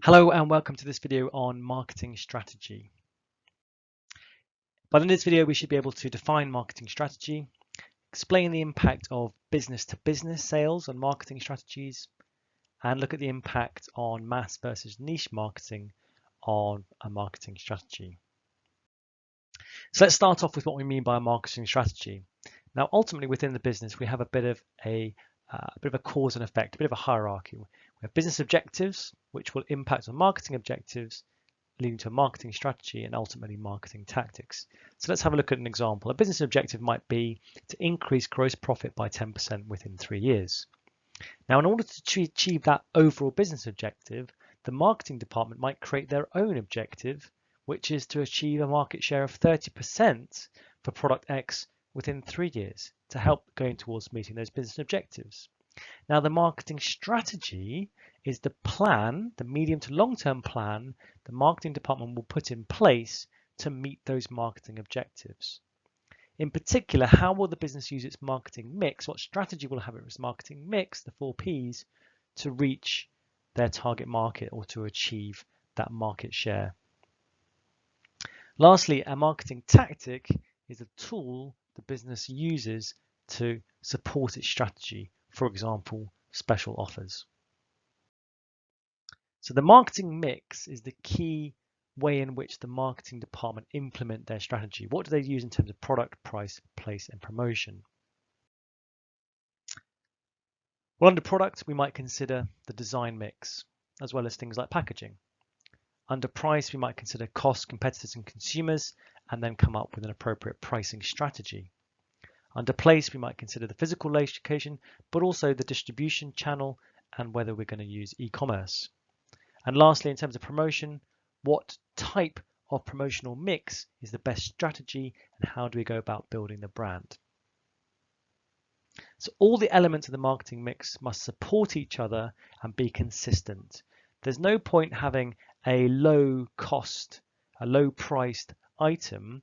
Hello and welcome to this video on marketing strategy. By the end of this video, we should be able to define marketing strategy, explain the impact of business-to-business sales on marketing strategies, and look at the impact on mass versus niche marketing on a marketing strategy. So let's start off with what we mean by a marketing strategy. Now, ultimately within the business, we have a bit of a cause and effect, a bit of a hierarchy. We have business objectives, which will impact on marketing objectives, leading to a marketing strategy and ultimately marketing tactics. So let's have a look at an example. A business objective might be to increase gross profit by 10% within 3 years. Now, in order to achieve that overall business objective, the marketing department might create their own objective, which is to achieve a market share of 30% for product X within 3 years to help going towards meeting those business objectives. Now, the marketing strategy is the plan, the medium to long-term plan the marketing department will put in place to meet those marketing objectives. In particular, how will the business use its marketing mix? What strategy will have its marketing mix, the 4 Ps, to reach their target market or to achieve that market share? Lastly, a marketing tactic is a tool the business uses to support its strategy, for example, special offers. So the marketing mix is the key way in which the marketing department implement their strategy. What do they use in terms of product, price, place, and promotion? Well, under product, we might consider the design mix, as well as things like packaging. Under price, we might consider cost, competitors, and consumers, and then come up with an appropriate pricing strategy. Under place, we might consider the physical location, but also the distribution channel and whether we're going to use e-commerce. And lastly, in terms of promotion, what type of promotional mix is the best strategy and how do we go about building the brand? So all the elements of the marketing mix must support each other and be consistent. There's no point having a low cost, a low priced item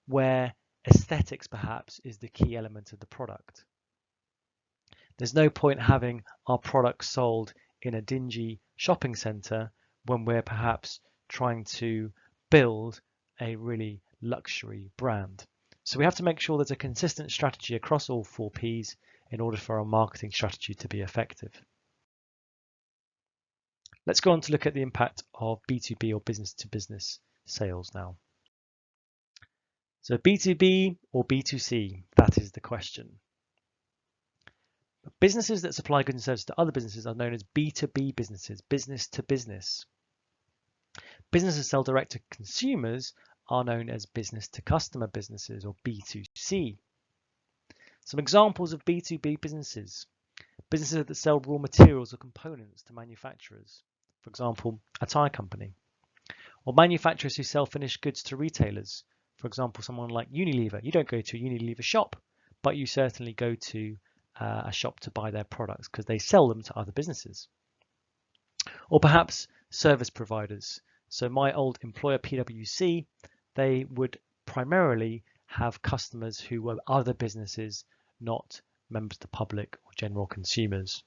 where aesthetics perhaps is the key element of the product. There's no point having our product sold in a dingy shopping center when we're perhaps trying to build a really luxury brand. So we have to make sure there's a consistent strategy across all 4 Ps in order for our marketing strategy to be effective. Let's go on to look at the impact of B2B or business to business sales now. So B2B or B2C, that is the question. Businesses that supply goods and services to other businesses are known as B2B businesses, business to business. Businesses that sell direct to consumers are known as business to customer businesses or B2C. Some examples of B2B businesses. Businesses that sell raw materials or components to manufacturers, for example, a tire company. Or manufacturers who sell finished goods to retailers, for example, someone like Unilever. You don't go to a Unilever shop, but you certainly go to a shop to buy their products because they sell them to other businesses. Or perhaps service providers. So my old employer PwC, they would primarily have customers who were other businesses, not members of the public or general consumers.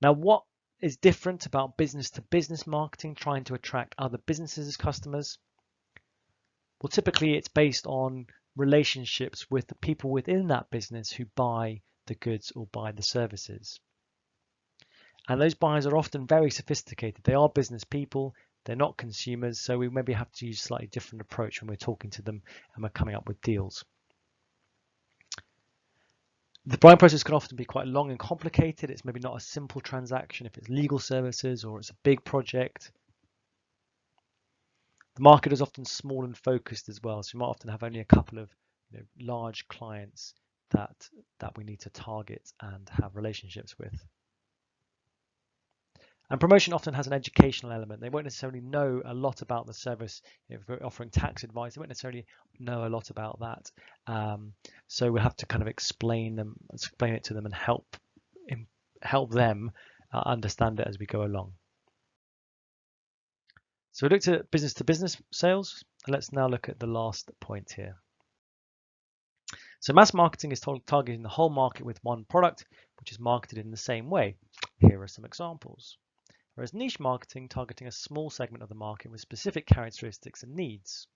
Now, what is different about business to business marketing, trying to attract other businesses as customers? Well, typically it's based on relationships with the people within that business who buy the goods or buy the services. And those buyers are often very sophisticated. They are business people, they're not consumers, so we maybe have to use a slightly different approach when we're talking to them and we're coming up with deals. The buying process can often be quite long and complicated. It's maybe not a simple transaction if it's legal services or it's a big project. The market is often small and focused as well, so you might often have only a couple of large clients that we need to target and have relationships with. And promotion often has an educational element. They won't necessarily know a lot about the service. If we're offering tax advice, they won't necessarily know a lot about that. So we have to kind of explain it to them and help them understand it as we go along. So we looked at business to business sales. Let's now look at the last point here. So mass marketing is targeting the whole market with one product, which is marketed in the same way. Here are some examples. Whereas niche marketing targeting a small segment of the market with specific characteristics and needs.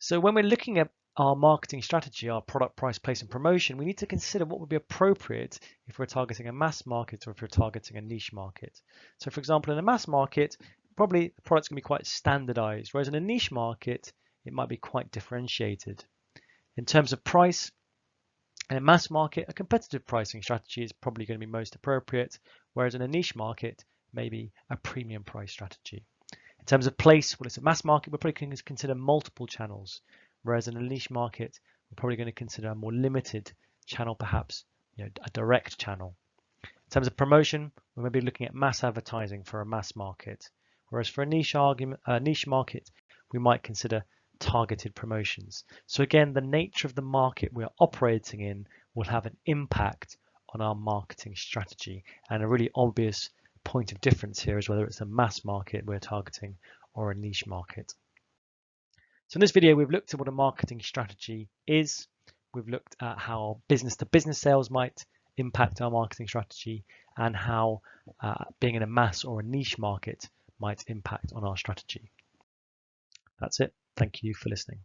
So when we're looking at our marketing strategy, our product, price, place, and promotion, we need to consider what would be appropriate if we're targeting a mass market or if we're targeting a niche market. So for example, in a mass market, probably the product's going to be quite standardized, whereas in a niche market, it might be quite differentiated. In terms of price, in a mass market, a competitive pricing strategy is probably going to be most appropriate, whereas in a niche market, maybe a premium price strategy. In terms of place, well, it's a mass market, we're probably going to consider multiple channels, whereas in a niche market, we're probably going to consider a more limited channel, perhaps a direct channel. In terms of promotion, we may be looking at mass advertising for a mass market, whereas for a niche market, we might consider targeted promotions. So again, the nature of the market we're operating in will have an impact on our marketing strategy, and a really obvious point of difference here is whether it's a mass market we're targeting or a niche market. So in this video, we've looked at what a marketing strategy is. We've looked at how business-to-business sales might impact our marketing strategy, and how being in a mass or a niche market might impact on our strategy. That's it. Thank you for listening.